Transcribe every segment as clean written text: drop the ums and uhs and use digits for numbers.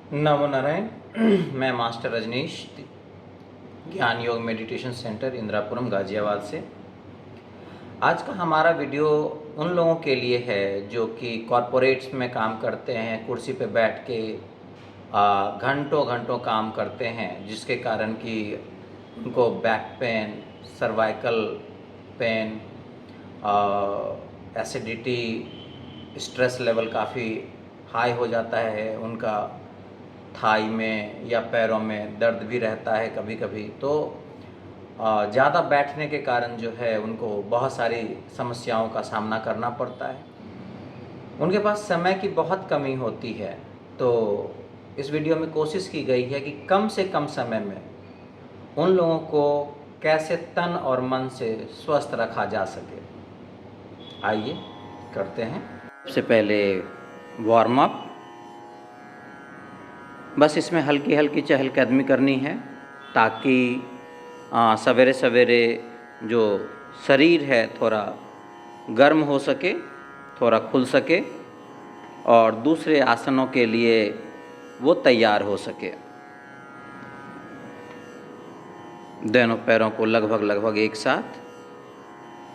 नमो नारायण। मैं मास्टर रजनीश, ज्ञान योग मेडिटेशन सेंटर इंदिरापुरम गाजियाबाद से। आज का हमारा वीडियो उन लोगों के लिए है जो कि कॉरपोरेट्स में काम करते हैं, कुर्सी पे बैठ के घंटों घंटों काम करते हैं, जिसके कारण कि उनको back pain, cervical pain, acidity, stress level काफ़ी हाई हो जाता है, उनका थाई में या पैरों में दर्द भी रहता है कभी कभी। तो ज़्यादा बैठने के कारण जो है उनको बहुत सारी समस्याओं का सामना करना पड़ता है। उनके पास समय की बहुत कमी होती है। तो इस वीडियो में कोशिश की गई है कि कम से कम समय में उन लोगों को कैसे तन और मन से स्वस्थ रखा जा सके। आइए करते हैं। सबसे पहले वार्म अप। बस इसमें हल्की हल्की चहलकदमी करनी है ताकि सवेरे सवेरे जो शरीर है थोड़ा गर्म हो सके, थोड़ा खुल सके और दूसरे आसनों के लिए वो तैयार हो सके। दोनों पैरों को लगभग एक साथ,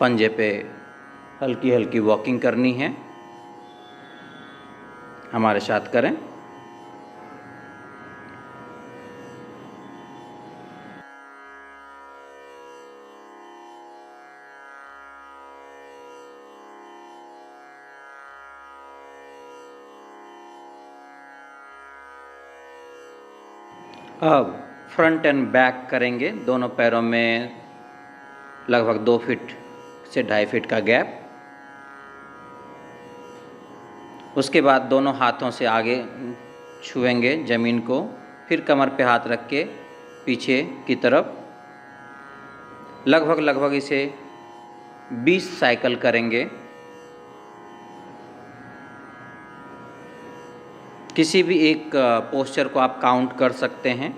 पंजे पे हल्की हल्की वॉकिंग करनी है। हमारे साथ करें। अब फ्रंट एंड बैक करेंगे। दोनों पैरों में लगभग 2 फीट से 2.5 फीट का गैप। उसके बाद दोनों हाथों से आगे छुएंगे ज़मीन को, फिर कमर पे हाथ रख के पीछे की तरफ लगभग इसे 20 साइकिल करेंगे। किसी भी एक पोस्चर को आप काउंट कर सकते हैं।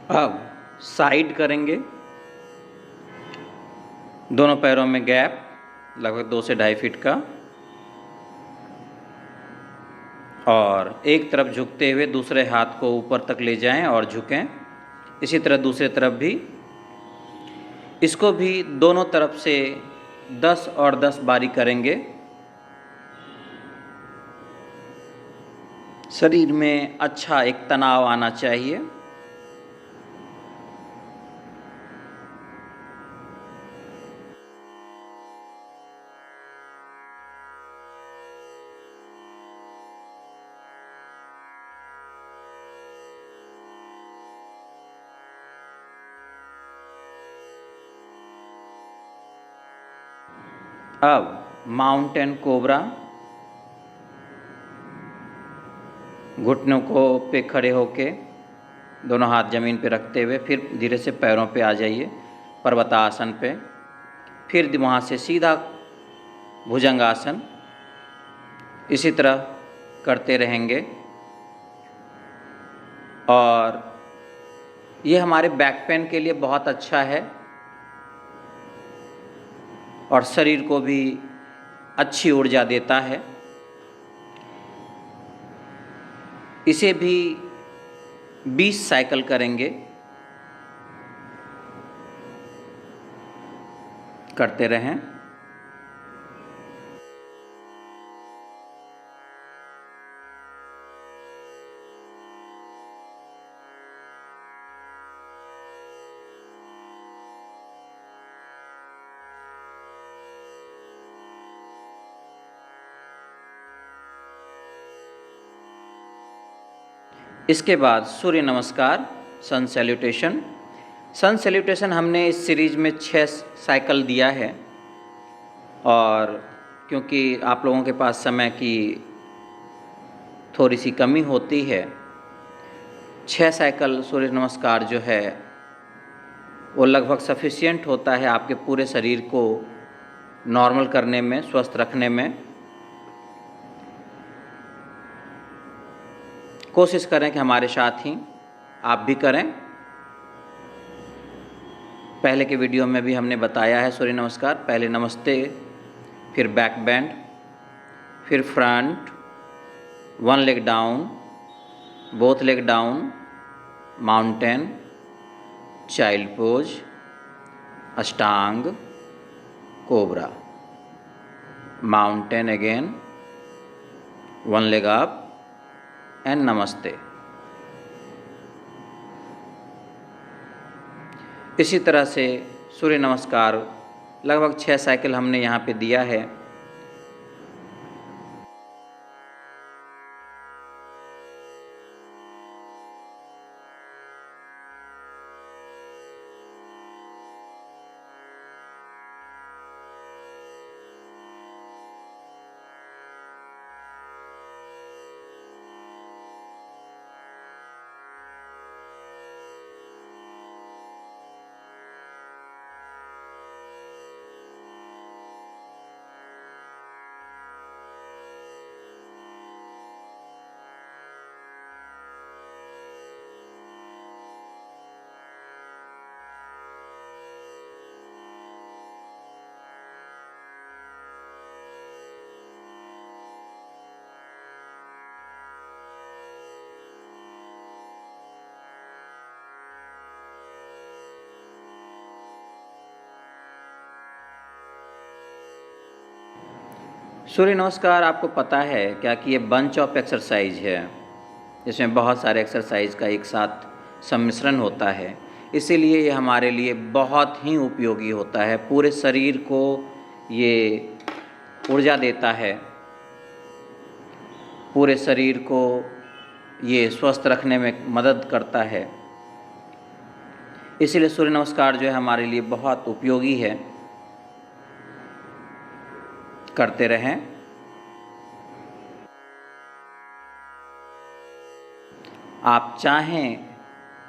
अब साइड करेंगे। दोनों पैरों में गैप लगभग 2 से 2.5 फीट का, और एक तरफ झुकते हुए दूसरे हाथ को ऊपर तक ले जाएं और झुकें। इसी तरह दूसरी तरफ भी। इसको भी दोनों तरफ से 10 और 10 बारी करेंगे। शरीर में अच्छा एक तनाव आना चाहिए। अब माउंटेन कोबरा। घुटनों को पे खड़े होके दोनों हाथ ज़मीन पे रखते हुए फिर धीरे से पैरों पे आ जाइए पर्वतासन पे। फिर वहाँ से सीधा भुजंगासन। इसी तरह करते रहेंगे। और ये हमारे बैक पेन के लिए बहुत अच्छा है और शरीर को भी अच्छी ऊर्जा देता है। इसे भी 20 साइकिल करेंगे। करते रहें। इसके बाद सूर्य नमस्कार, सन सैल्यूटेशन। सन सैल्यूटेशन हमने इस सीरीज़ में 6 साइकिल दिया है, और क्योंकि आप लोगों के पास समय की थोड़ी सी कमी होती है, 6 साइकिल सूर्य नमस्कार जो है वो लगभग सफिशिएंट होता है आपके पूरे शरीर को नॉर्मल करने में, स्वस्थ रखने में। कोशिश करें कि हमारे साथ ही आप भी करें। पहले के वीडियो में भी हमने बताया है सूर्य नमस्कार। पहले नमस्ते, फिर बैक बेंड, फिर front, 1 leg down, both leg down, mountain, child pose, Ashtanga, cobra, mountain again, 1 leg up and namaste. इसी तरह से सूर्य नमस्कार लगभग 6 साइकिल हमने यहाँ पे दिया है। सूर्य नमस्कार आपको पता है क्या कि ये बंच ऑफ एक्सरसाइज है, इसमें बहुत सारे एक्सरसाइज का एक साथ सम्मिश्रण होता है। इसीलिए ये हमारे लिए बहुत ही उपयोगी होता है। पूरे शरीर को ये ऊर्जा देता है, पूरे शरीर को ये स्वस्थ रखने में मदद करता है। इसीलिए सूर्य नमस्कार जो है हमारे लिए बहुत उपयोगी है। करते रहें। आप चाहें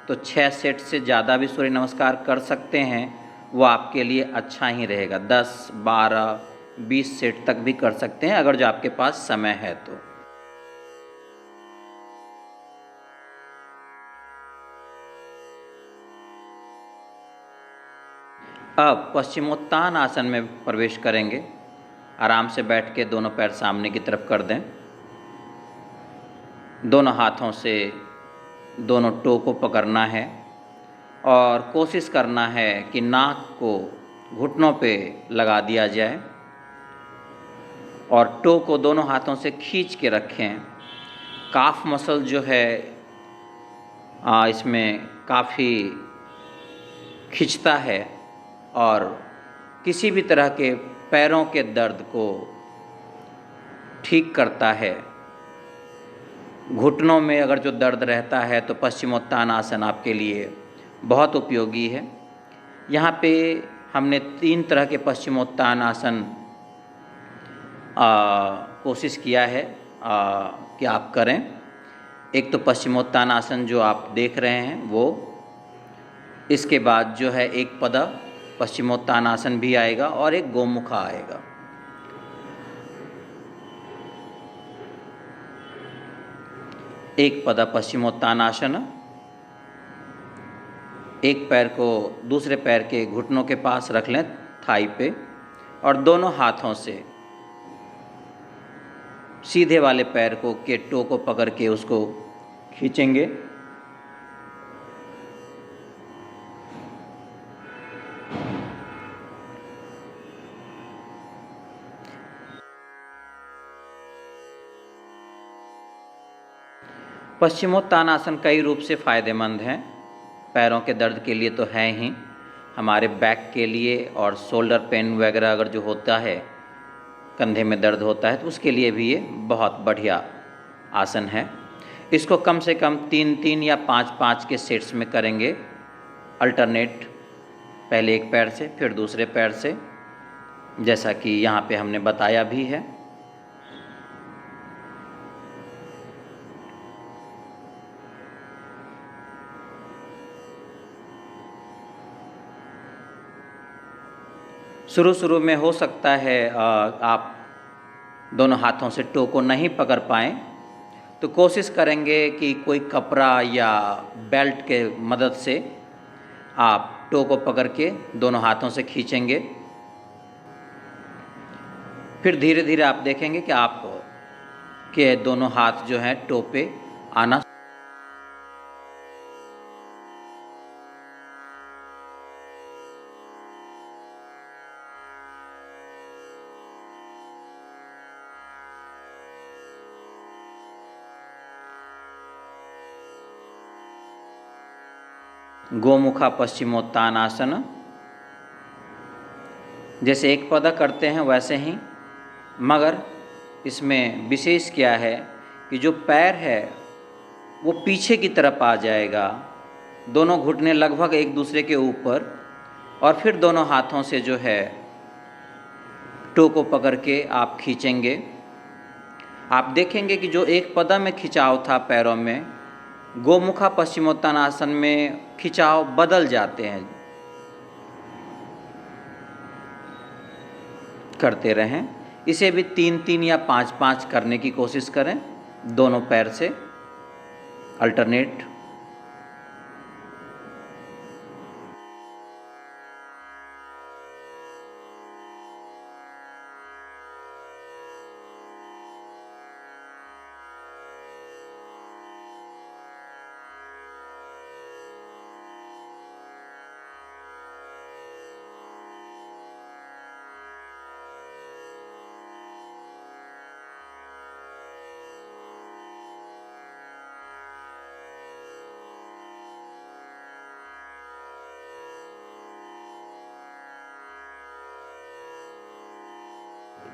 तो 6 सेट से ज़्यादा भी सूर्य नमस्कार कर सकते हैं, वो आपके लिए अच्छा ही रहेगा। 10, 12, 20 सेट तक भी कर सकते हैं अगर जो आपके पास समय है तो। अब पश्चिमोत्तान आसन में प्रवेश करेंगे। आराम से बैठ के दोनों पैर सामने की तरफ कर दें। दोनों हाथों से दोनों टो को पकड़ना है और कोशिश करना है कि नाक को घुटनों पे लगा दिया जाए और टो को दोनों हाथों से खींच के रखें। काफ मसल जो है इसमें काफ़ी खिंचता है और किसी भी तरह के पैरों के दर्द को ठीक करता है। घुटनों में अगर जो दर्द रहता है तो पश्चिमोत्तान आसन आपके लिए बहुत उपयोगी है। यहाँ पे हमने 3 तरह के पश्चिमोत्तान आसन कोशिश किया है कि आप करें। एक तो पश्चिमोत्तान आसन जो आप देख रहे हैं वो, इसके बाद जो है एक पद पश्चिमोत्तान आसन भी आएगा और एक गोमुखा आएगा। एक पद पश्चिमोत्तान आसन, एक पैर को दूसरे पैर के घुटनों के पास रख लें थाई पे और दोनों हाथों से सीधे वाले पैर को के टो को पकड़ के उसको खींचेंगे। पश्चिमोत्तान आसन कई रूप से फ़ायदेमंद हैं। पैरों के दर्द के लिए तो है ही, हमारे बैक के लिए और शोल्डर पेन वगैरह अगर जो होता है, कंधे में दर्द होता है तो उसके लिए भी ये बहुत बढ़िया आसन है। इसको कम से कम 3-3 या 5-5 के सेट्स में करेंगे, अल्टरनेट, पहले एक पैर से फिर दूसरे पैर से, जैसा कि यहाँ पे हमने बताया भी है। शुरू में हो सकता है आप दोनों हाथों से टो को नहीं पकड़ पाएँ, तो कोशिश करेंगे कि कोई कपड़ा या बेल्ट के मदद से आप टो को पकड़ के दोनों हाथों से खींचेंगे। फिर धीरे धीरे आप देखेंगे कि आप के दोनों हाथ जो हैं टो पे आना। गोमुखा पश्चिमोत्तानासन, जैसे एक पदा करते हैं वैसे ही, मगर इसमें विशेष क्या है कि जो पैर है वो पीछे की तरफ आ जाएगा, दोनों घुटने लगभग एक दूसरे के ऊपर, और फिर दोनों हाथों से जो है टो को पकड़ के आप खींचेंगे। आप देखेंगे कि जो एक पदा में खिंचाव था पैरों में, गोमुखा पश्चिमोत्तानासन में खिंचाव बदल जाते हैं। करते रहें, इसे भी 3-3 या 5-5 करने की कोशिश करें, दोनों पैर से अल्टरनेट।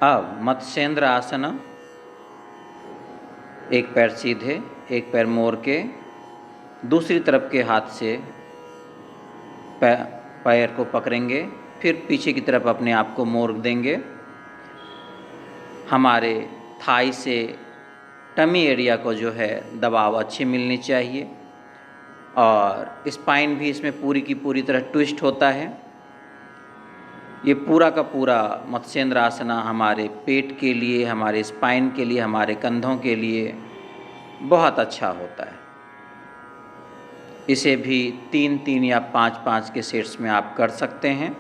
अब मत्स्येंद्र आसन, एक पैर सीधे एक पैर मोड़ के दूसरी तरफ के हाथ से पैर को पकड़ेंगे, फिर पीछे की तरफ अपने आप को मोड़ देंगे। हमारे थाई से टमी एरिया को जो है दबाव अच्छी मिलनी चाहिए, और स्पाइन भी इसमें पूरी की पूरी तरह ट्विस्ट होता है। ये पूरा का पूरा मत्स्येंद्र आसना हमारे पेट के लिए, हमारे स्पाइन के लिए, हमारे कंधों के लिए बहुत अच्छा होता है। इसे भी 3-3 या 5-5 के सेट्स में आप कर सकते हैं।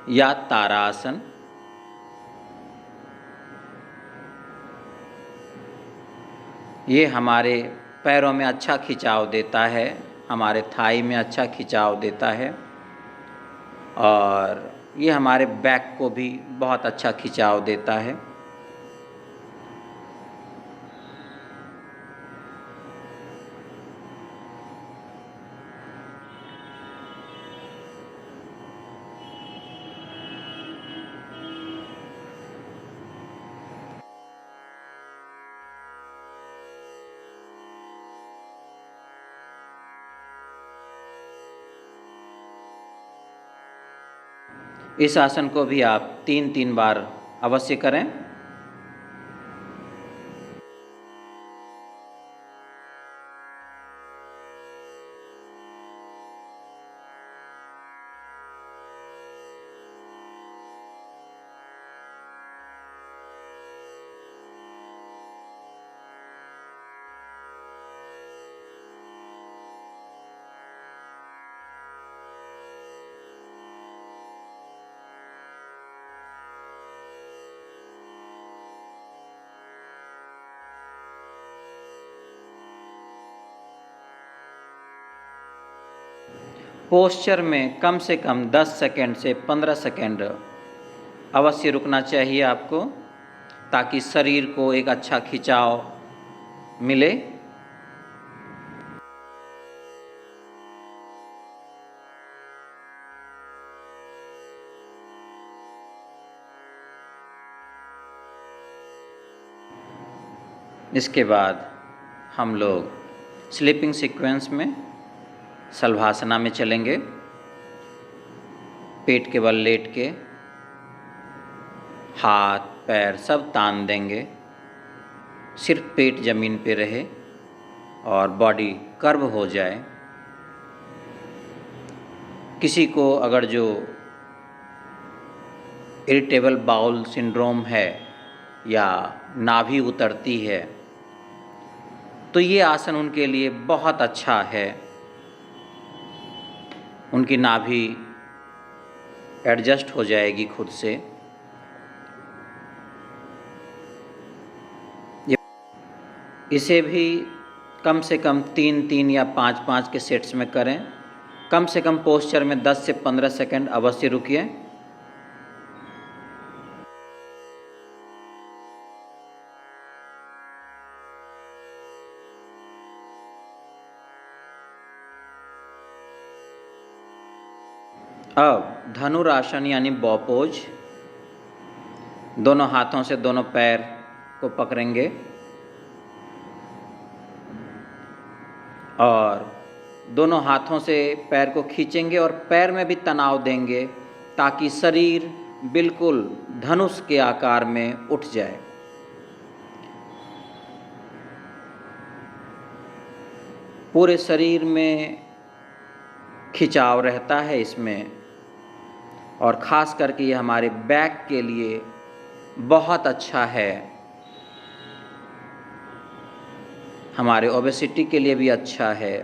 या तारासन, ये हमारे पैरों में अच्छा खिंचाव देता है, हमारे थाई में अच्छा खिंचाव देता है, और ये हमारे बैक को भी बहुत अच्छा खिंचाव देता है। इस आसन को भी आप 3-3 बार अवश्य करें। पोस्चर में कम से कम 10 सेकंड से 15 सेकंड अवश्य रुकना चाहिए आपको, ताकि शरीर को एक अच्छा खिंचाव मिले। इसके बाद हम लोग स्लीपिंग सीक्वेंस में शलभासना में चलेंगे। पेट के बल लेट के हाथ पैर सब तान देंगे, सिर्फ पेट ज़मीन पे रहे और बॉडी कर्व हो जाए। किसी को अगर जो इरिटेबल बाउल सिंड्रोम है या नाभि उतरती है, तो ये आसन उनके लिए बहुत अच्छा है। उनकी नाभि एडजस्ट हो जाएगी खुद से। इसे भी कम से कम 3-3 या 5-5 के सेट्स में करें। कम से कम पोस्चर में 10 से 15 सेकंड अवश्य रुकिए। अब धनुरासन यानी बॉ पोज, दोनों हाथों से दोनों पैर को पकड़ेंगे और दोनों हाथों से पैर को खींचेंगे और पैर में भी तनाव देंगे, ताकि शरीर बिल्कुल धनुष के आकार में उठ जाए। पूरे शरीर में खिंचाव रहता है इसमें, और ख़ास करके ये हमारे बैक के लिए बहुत अच्छा है, हमारे ओबेसिटी के लिए भी अच्छा है।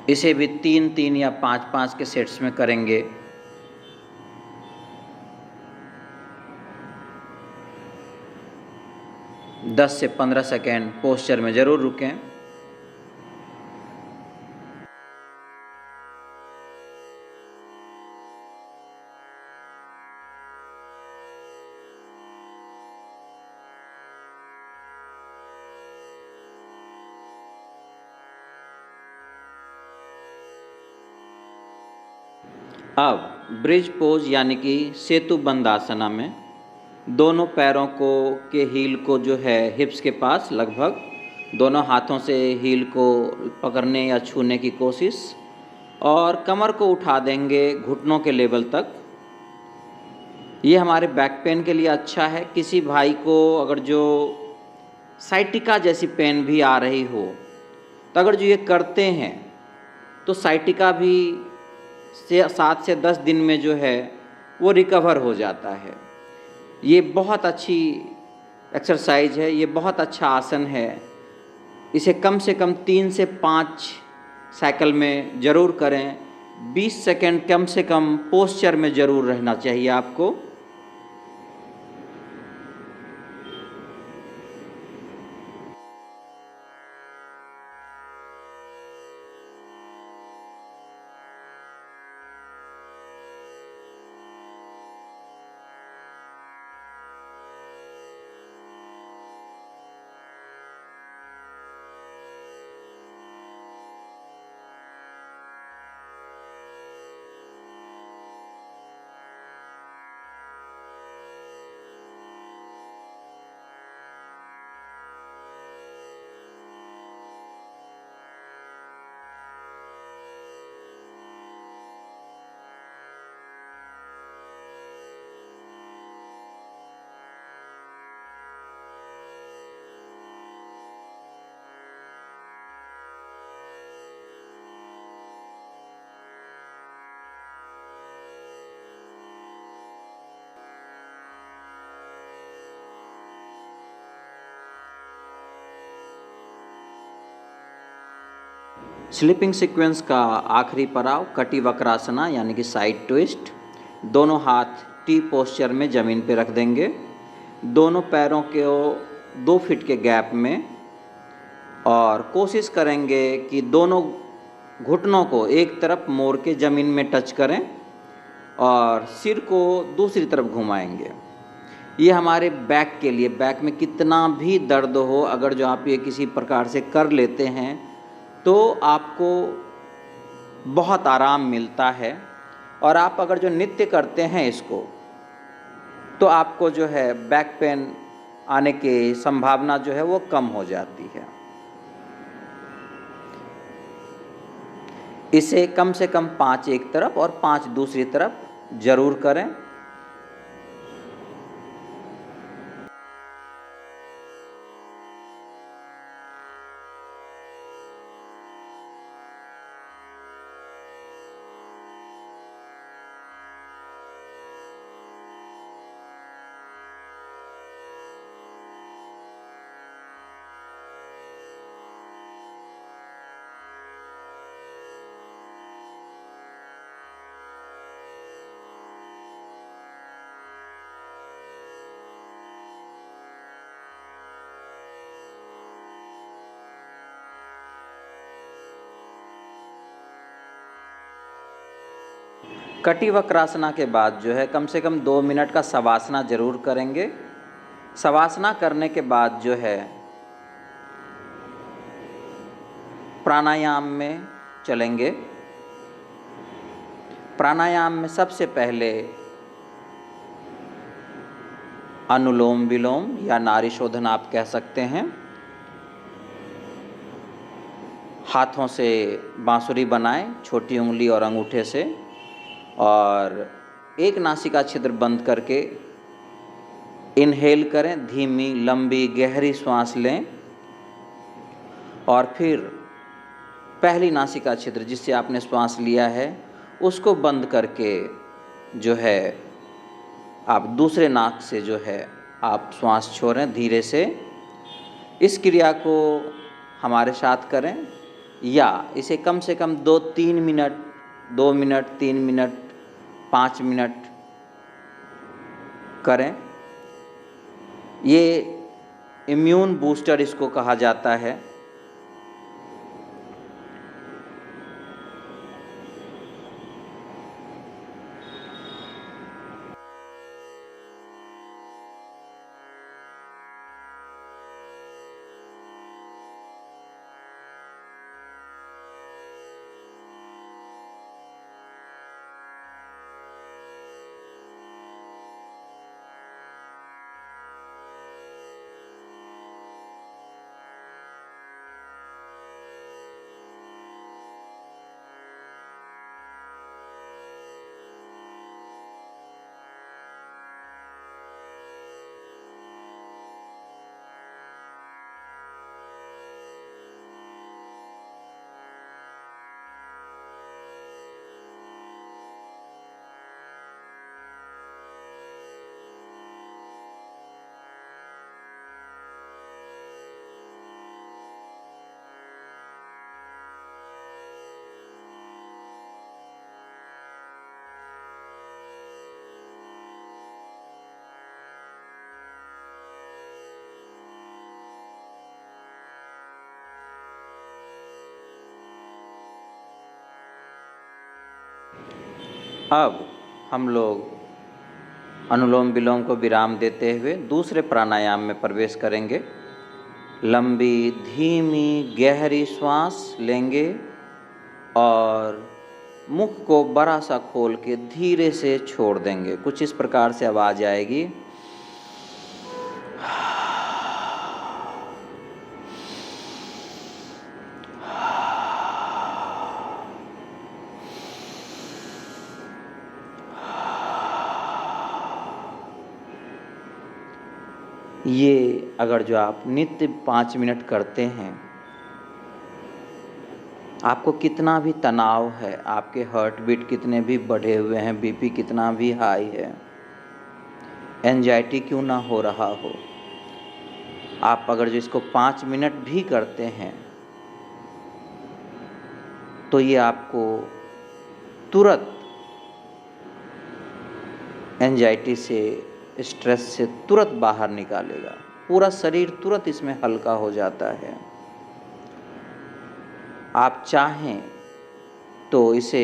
इसे भी 3-3 या 5-5 के सेट्स में करेंगे। दस से 15 सेकेंड पोस्चर में ज़रूर रुकें। अब ब्रिज पोज यानी कि सेतु बंदासना में दोनों पैरों को के हील को जो है हिप्स के पास लगभग दोनों हाथों से हील को पकड़ने या छूने की कोशिश, और कमर को उठा देंगे घुटनों के लेवल तक। ये हमारे बैक पेन के लिए अच्छा है। किसी भाई को अगर जो साइटिका जैसी पेन भी आ रही हो, तो अगर जो ये करते हैं तो साइटिका भी 7 से 10 दिन में जो है वो रिकवर हो जाता है। ये बहुत अच्छी एक्सरसाइज है, ये बहुत अच्छा आसन है। इसे कम से कम 3 से 5 साइकिल में ज़रूर करें। 20 सेकंड कम से कम पोस्चर में ज़रूर रहना चाहिए आपको। स्लीपिंग सीक्वेंस का आखिरी पड़ाव कटी वक्रासना यानी कि साइड ट्विस्ट। दोनों हाथ टी पोस्चर में ज़मीन पे रख देंगे, दोनों पैरों के 2 फीट के गैप में, और कोशिश करेंगे कि दोनों घुटनों को एक तरफ मोड़ के ज़मीन में टच करें और सिर को दूसरी तरफ घुमाएंगे। ये हमारे बैक के लिए, बैक में कितना भी दर्द हो, अगर जो आप ये किसी प्रकार से कर लेते हैं तो आपको बहुत आराम मिलता है। और आप अगर जो नित्य करते हैं इसको, तो आपको जो है बैक पेन आने की संभावना जो है वो कम हो जाती है। इसे कम से कम 5 एक तरफ और 5 दूसरी तरफ ज़रूर करें। कटी वक्रासना के बाद जो है कम से कम 2 मिनट का शवासना ज़रूर करेंगे। शवासना करने के बाद जो है प्राणायाम में चलेंगे। प्राणायाम में सबसे पहले अनुलोम विलोम या नाड़ी शोधन आप कह सकते हैं। हाथों से बांसुरी बनाएं, छोटी उंगली और अंगूठे से, और एक नासिका छिद्र बंद करके इनहेल करें, धीमी लंबी गहरी सांस लें, और फिर पहली नासिका छिद्र जिससे आपने श्वास लिया है उसको बंद करके जो है आप दूसरे नाक से जो है आप श्वास छोड़ें धीरे से। इस क्रिया को हमारे साथ करें, या इसे कम से कम 2-3 मिनट, 2 मिनट, 3 मिनट, 5 मिनट करें। ये इम्यून बूस्टर इसको कहा जाता है। अब हम लोग अनुलोम विलोम को विराम देते हुए दूसरे प्राणायाम में प्रवेश करेंगे। लंबी धीमी गहरी श्वास लेंगे और मुख को बड़ा सा खोल के धीरे से छोड़ देंगे। कुछ इस प्रकार से आवाज़ आएगी। ये अगर जो आप नित्य 5 मिनट करते हैं, आपको कितना भी तनाव है, आपके हार्ट बीट कितने भी बढ़े हुए हैं, बीपी कितना भी हाई है, एंजाइटी क्यों ना हो रहा हो, आप अगर जो इसको 5 मिनट भी करते हैं तो ये आपको तुरंत एंजाइटी से, स्ट्रेस से तुरंत बाहर निकालेगा। पूरा शरीर तुरंत इसमें हल्का हो जाता है। आप चाहें तो इसे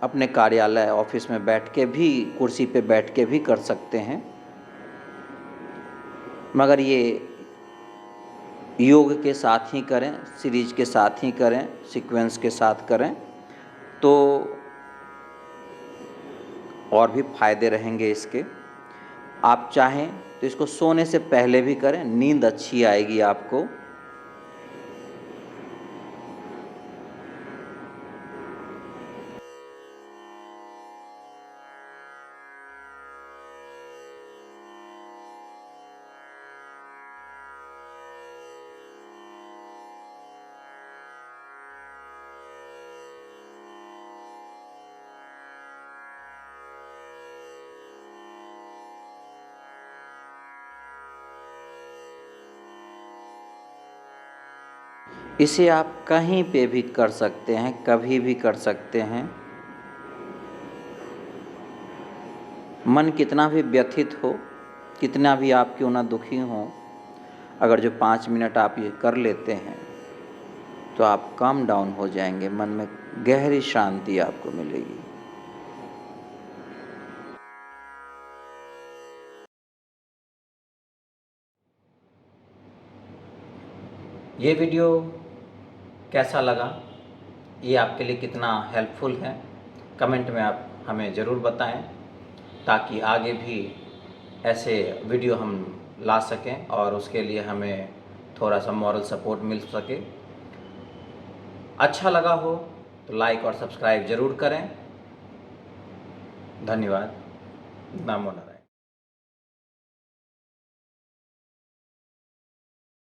अपने कार्यालय, ऑफिस में बैठ के भी, कुर्सी पे बैठ के भी कर सकते हैं, मगर ये योग के साथ ही करें, सीरीज के साथ ही करें, सीक्वेंस के साथ करें, तो और भी फायदे रहेंगे इसके। आप चाहें तो इसको सोने से पहले भी करें, नींद अच्छी आएगी आपको। इसे आप कहीं पे भी कर सकते हैं, कभी भी कर सकते हैं। मन कितना भी व्यथित हो, कितना भी आप क्यों ना दुखी हो, अगर जो 5 मिनट आप ये कर लेते हैं तो आप काम डाउन हो जाएंगे, मन में गहरी शांति आपको मिलेगी। ये वीडियो कैसा लगा, ये आपके लिए कितना हेल्पफुल है, कमेंट में आप हमें ज़रूर बताएं, ताकि आगे भी ऐसे वीडियो हम ला सकें और उसके लिए हमें थोड़ा सा मॉरल सपोर्ट मिल सके। अच्छा लगा हो तो लाइक और सब्सक्राइब ज़रूर करें। धन्यवाद। नमो नारायण।